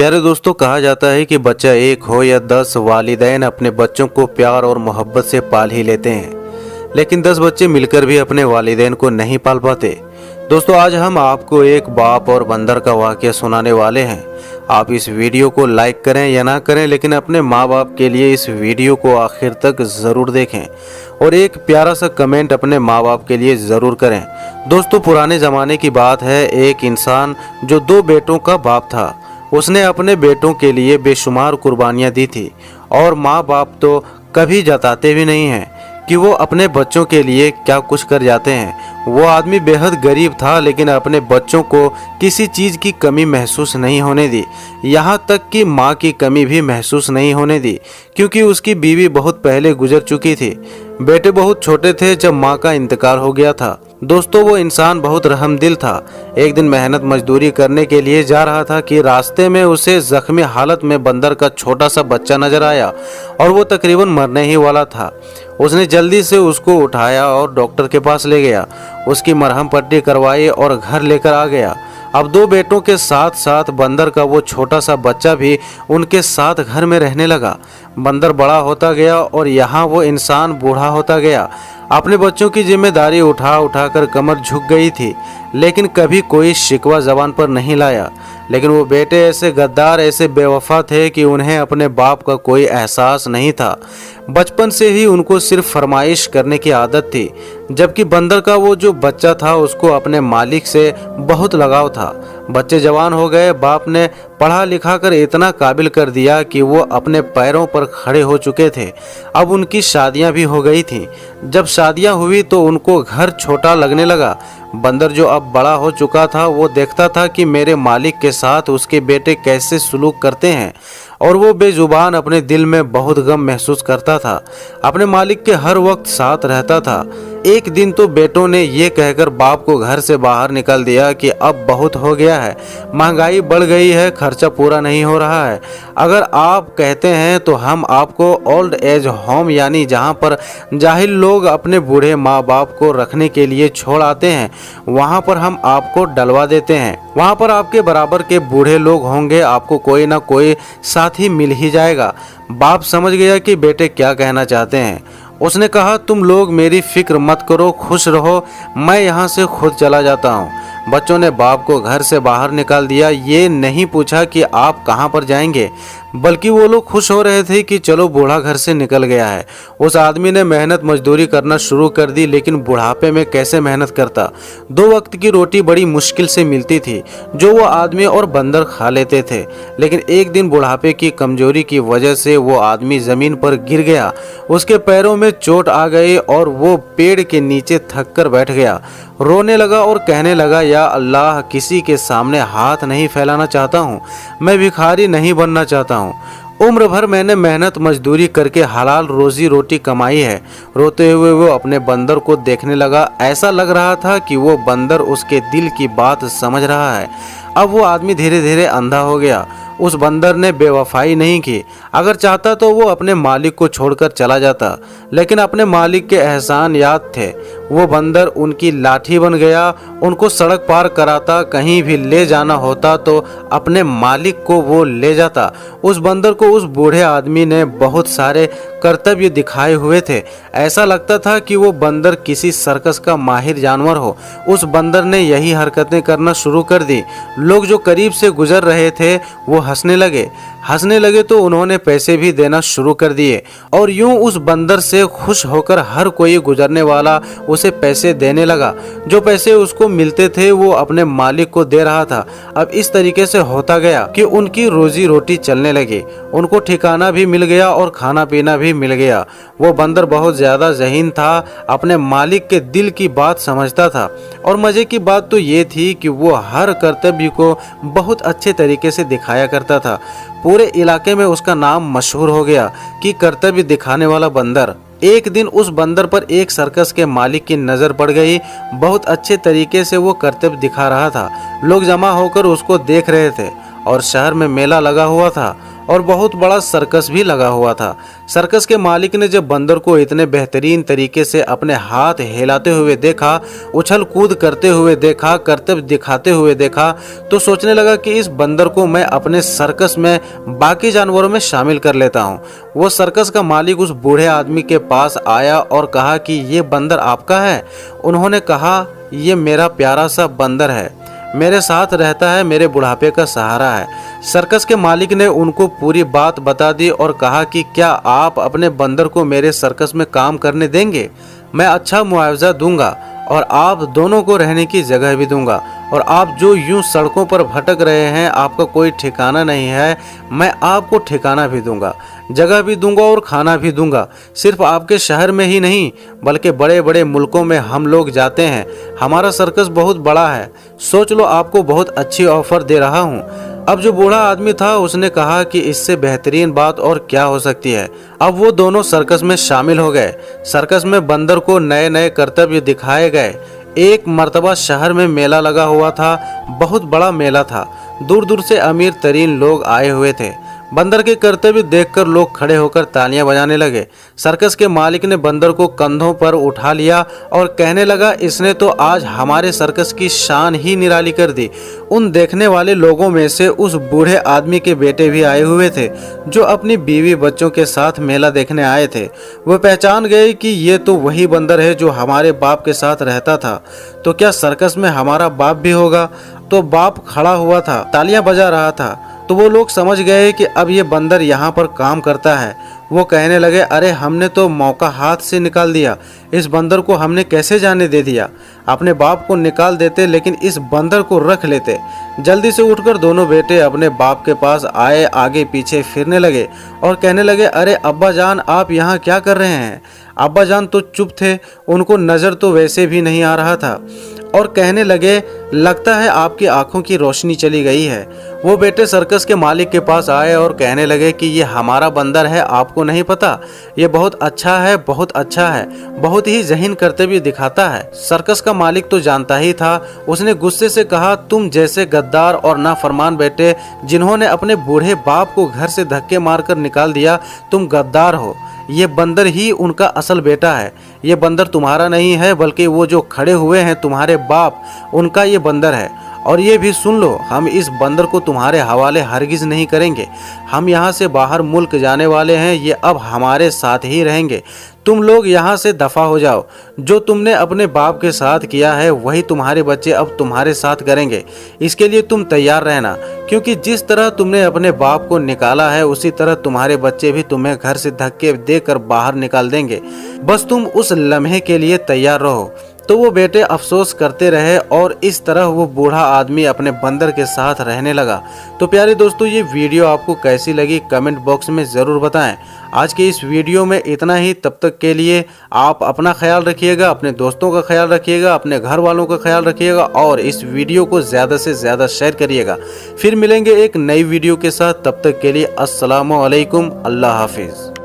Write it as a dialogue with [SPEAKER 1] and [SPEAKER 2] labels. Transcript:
[SPEAKER 1] प्यारे दोस्तों, कहा जाता है कि बच्चा एक हो या 10 वालिदैन अपने बच्चों को प्यार और मोहब्बत से पाल ही लेते हैं, लेकिन 10 बच्चे मिलकर भी अपने वालिदैन को नहीं पाल पाते। दोस्तों, आज हम आपको एक बाप और बंदर का वाकया सुनाने वाले हैं। आप इस वीडियो को लाइक करें या ना करें, लेकिन अपने माँ बाप के लिए इस वीडियो को आखिर तक ज़रूर देखें और एक प्यारा सा कमेंट अपने माँ बाप के लिए ज़रूर करें। दोस्तों, पुराने ज़माने की बात है। एक इंसान जो 2 बेटों का बाप था, उसने अपने बेटों के लिए बेशुमार कुर्बानियां दी थी और माँ बाप तो कभी जताते भी नहीं हैं कि वो अपने बच्चों के लिए क्या कुछ कर जाते हैं। वो आदमी बेहद गरीब था, लेकिन अपने बच्चों को किसी चीज़ की कमी महसूस नहीं होने दी, यहाँ तक कि माँ की कमी भी महसूस नहीं होने दी, क्योंकि उसकी बीवी बहुत पहले गुजर चुकी थी। बेटे बहुत छोटे थे जब माँ का इंतकाल हो गया था। दोस्तों, वो इंसान बहुत रहमदिल था। एक दिन मेहनत मजदूरी करने के लिए जा रहा था कि रास्ते में उसे जख्मी हालत में बंदर का छोटा सा बच्चा नजर आया और वो तकरीबन मरने ही वाला था। उसने जल्दी से उसको उठाया और डॉक्टर के पास ले गया, उसकी मरहम पट्टी करवाई और घर लेकर आ गया। अब 2 बेटों के साथ साथ बंदर का वो छोटा सा बच्चा भी उनके साथ घर में रहने लगा। बंदर बड़ा होता गया और यहाँ वो इंसान बूढ़ा होता गया। अपने बच्चों की जिम्मेदारी उठा उठा कर कमर झुक गई थी, लेकिन कभी कोई शिकवा जबान पर नहीं लाया। लेकिन वो बेटे ऐसे गद्दार, ऐसे बेवफा थे कि उन्हें अपने बाप का कोई एहसास नहीं था। बचपन से ही उनको सिर्फ फरमाइश करने की आदत थी, जबकि बंदर का वो जो बच्चा था उसको अपने मालिक से बहुत लगाव था। बच्चे जवान हो गए, बाप ने पढ़ा लिखा कर इतना काबिल कर दिया कि वो अपने पैरों पर खड़े हो चुके थे। अब उनकी शादियां भी हो गई थीं। जब शादियां हुई तो उनको घर छोटा लगने लगा। बंदर जो अब बड़ा हो चुका था, वो देखता था कि मेरे मालिक के साथ उसके बेटे कैसे सलूक करते हैं, और वो बेजुबान अपने दिल में बहुत गम महसूस करता था। अपने मालिक के हर वक्त साथ रहता था। एक दिन तो बेटों ने ये कहकर बाप को घर से बाहर निकाल दिया कि अब बहुत हो गया है, महंगाई बढ़ गई है, खर्चा पूरा नहीं हो रहा है। अगर आप कहते हैं तो हम आपको ओल्ड एज होम, यानी जहाँ पर जाहिल लोग अपने बूढ़े माँ बाप को रखने के लिए छोड़ आते हैं, वहाँ पर हम आपको डलवा देते हैं। वहाँ पर आपके बराबर के बूढ़े लोग होंगे, आपको कोई ना कोई साथी मिल ही जाएगा। बाप समझ गया कि बेटे क्या कहना चाहते हैं। उसने कहा, तुम लोग मेरी फिक्र मत करो, खुश रहो, मैं यहाँ से खुद चला जाता हूँ। बच्चों ने बाप को घर से बाहर निकाल दिया। ये नहीं पूछा कि आप कहाँ पर जाएंगे, बल्कि वो लोग खुश हो रहे थे कि चलो बूढ़ा घर से निकल गया है। उस आदमी ने मेहनत मजदूरी करना शुरू कर दी, लेकिन बुढ़ापे में कैसे मेहनत करता। 2 वक्त की रोटी बड़ी मुश्किल से मिलती थी, जो वो आदमी और बंदर खा लेते थे। लेकिन एक दिन बुढ़ापे की कमजोरी की वजह से वो आदमी जमीन पर गिर गया। उसके पैरों में चोट आ गई और वो पेड़ के नीचे थक कर बैठ गया। रोने लगा और कहने लगा, या अल्लाह, किसी के सामने हाथ नहीं फैलाना चाहता हूँ, मैं भिखारी नहीं बनना चाहता हूँ। उम्र भर मैंने मेहनत मजदूरी करके हलाल रोजी रोटी कमाई है। रोते हुए वो अपने बंदर को देखने लगा। ऐसा लग रहा था कि वो बंदर उसके दिल की बात समझ रहा है। अब वो आदमी धीरे धीरे अंधा हो गया। उस बंदर ने बेवफाई नहीं की। अगर चाहता तो वो अपने मालिक को छोड़कर चला जाता, लेकिन अपने मालिक के एहसान याद थे। वो बंदर उनकी लाठी बन गया, उनको सड़क पार कराता, कहीं भी ले जाना होता तो अपने मालिक को वो ले जाता। उस बंदर को उस बूढ़े आदमी ने बहुत सारे कर्तव्य दिखाए हुए थे। ऐसा लगता था कि वो बंदर किसी सर्कस का माहिर जानवर हो। उस बंदर ने यही हरकतें करना शुरू कर दी। लोग जो करीब से गुजर रहे थे वो हंसने लगे तो उन्होंने पैसे भी देना शुरू कर दिए, और यूं उस बंदर से खुश होकर हर कोई गुजरने वाला उसे पैसे देने लगा। जो पैसे उसको मिलते थे वो अपने मालिक को दे रहा था। अब इस तरीके से होता गया कि उनकी रोजी रोटी चलने लगी। उनको ठिकाना भी मिल गया और खाना पीना भी मिल गया। वो बंदर बहुत ज्यादा ज़हीन था, अपने मालिक के दिल की बात समझता था, और मजे की बात तो ये थी कि वो हर कर्तव्य को बहुत अच्छे तरीके से दिखाया करता था। पूरे इलाके में उसका नाम मशहूर हो गया कि कर्तव्य दिखाने वाला बंदर। एक दिन उस बंदर पर एक सर्कस के मालिक की नज़र पड़ गई। बहुत अच्छे तरीके से वो कर्तव्य दिखा रहा था। लोग जमा होकर उसको देख रहे थे और शहर में मेला लगा हुआ था और बहुत बड़ा सर्कस भी लगा हुआ था। सर्कस के मालिक ने जब बंदर को इतने बेहतरीन तरीके से अपने हाथ हिलाते हुए देखा, उछल कूद करते हुए देखा, करतब दिखाते हुए देखा, तो सोचने लगा कि इस बंदर को मैं अपने सर्कस में बाकी जानवरों में शामिल कर लेता हूँ। वो सर्कस का मालिक उस बूढ़े आदमी के पास आया और कहा कि ये बंदर आपका है? उन्होंने कहा, ये मेरा प्यारा सा बंदर है, मेरे साथ रहता है, मेरे बुढ़ापे का सहारा है। सर्कस के मालिक ने उनको पूरी बात बता दी और कहा कि क्या आप अपने बंदर को मेरे सर्कस में काम करने देंगे? मैं अच्छा मुआवजा दूंगा और आप दोनों को रहने की जगह भी दूंगा, और आप जो यूं सड़कों पर भटक रहे हैं, आपका कोई ठिकाना नहीं है, मैं आपको ठिकाना भी दूंगा, जगह भी दूंगा और खाना भी दूंगा। सिर्फ आपके शहर में ही नहीं बल्कि बड़े बड़े मुल्कों में हम लोग जाते हैं। हमारा सर्कस बहुत बड़ा है, सोच लो, आपको बहुत अच्छी ऑफर दे रहा हूँ। अब जो बूढ़ा आदमी था उसने कहा कि इससे बेहतरीन बात और क्या हो सकती है। अब वो दोनों सर्कस में शामिल हो गए। सर्कस में बंदर को नए नए कर्तव्य दिखाए गए। एक मर्तबा शहर में मेला लगा हुआ था, बहुत बड़ा मेला था। दूर दूर से अमीर तरीन लोग आए हुए थे। बंदर के कर्तव्य देखकर लोग खड़े होकर तालियां बजाने लगे। सर्कस के मालिक ने बंदर को कंधों पर उठा लिया और कहने लगा, इसने तो आज हमारे सर्कस की शान ही निराली कर दी। उन देखने वाले लोगों में से उस बूढ़े आदमी के बेटे भी आए हुए थे, जो अपनी बीवी बच्चों के साथ मेला देखने आए थे। वह पहचान गए कि ये तो वही बंदर है जो हमारे बाप के साथ रहता था। तो क्या सर्कस में हमारा बाप भी होगा? तो बाप खड़ा हुआ था, तालियां बजा रहा था। तो वो लोग समझ गए कि अब ये बंदर यहाँ पर काम करता है। वो कहने लगे, अरे हमने तो मौका हाथ से निकाल दिया, इस बंदर को हमने कैसे जाने दे दिया। अपने बाप को निकाल देते लेकिन इस बंदर को रख लेते। जल्दी से उठकर दोनों बेटे अपने बाप के पास आए, आगे पीछे फिरने लगे और कहने लगे, अरे अब्बा जान, आप यहाँ क्या कर रहे हैं? अब्बा जान तो चुप थे, उनको नज़र तो वैसे भी नहीं आ रहा था और कहने लगे, लगता है आपकी आंखों की रोशनी चली गई है। वो बेटे सर्कस के मालिक के पास आए और कहने लगे कि ये हमारा बंदर है, आपको नहीं पता? ये बहुत अच्छा है, बहुत अच्छा है, बहुत ही ज़हीन कर्तव्य दिखाता है। सर्कस का मालिक तो जानता ही था। उसने गुस्से से कहा, तुम जैसे गद्दार और नाफरमान बेटे जिन्होंने अपने बूढ़े बाप को घर से धक्के मारकर निकाल दिया, तुम गद्दार हो। ये बंदर ही उनका असल बेटा है। ये बंदर तुम्हारा नहीं है, बल्कि वो जो खड़े हुए हैं तुम्हारे बाप, उनका ये बंदर है। और ये भी सुन लो, हम इस बंदर को तुम्हारे हवाले हरगिज़ नहीं करेंगे। हम यहाँ से बाहर मुल्क जाने वाले हैं, ये अब हमारे साथ ही रहेंगे। तुम लोग यहाँ से दफ़ा हो जाओ। जो तुमने अपने बाप के साथ किया है वही तुम्हारे बच्चे अब तुम्हारे साथ करेंगे। इसके लिए तुम तैयार रहना, क्योंकि जिस तरह तुमने अपने बाप को निकाला है उसी तरह तुम्हारे बच्चे भी तुम्हें घर से धक्के देकर बाहर निकाल देंगे। बस तुम उस लम्हे के लिए तैयार रहो। तो वो बेटे अफसोस करते रहे और इस तरह वो बूढ़ा आदमी अपने बंदर के साथ रहने लगा। तो प्यारे दोस्तों, ये वीडियो आपको कैसी लगी कमेंट बॉक्स में ज़रूर बताएं। आज के इस वीडियो में इतना ही। तब तक के लिए आप अपना ख्याल रखिएगा, अपने दोस्तों का ख्याल रखिएगा, अपने घर वालों का ख्याल रखिएगा और इस वीडियो को ज़्यादा से ज़्यादा शेयर करिएगा। फिर मिलेंगे एक नई वीडियो के साथ, तब तक के लिए अस्सलामु अलैकुम, अल्लाह हाफिज़।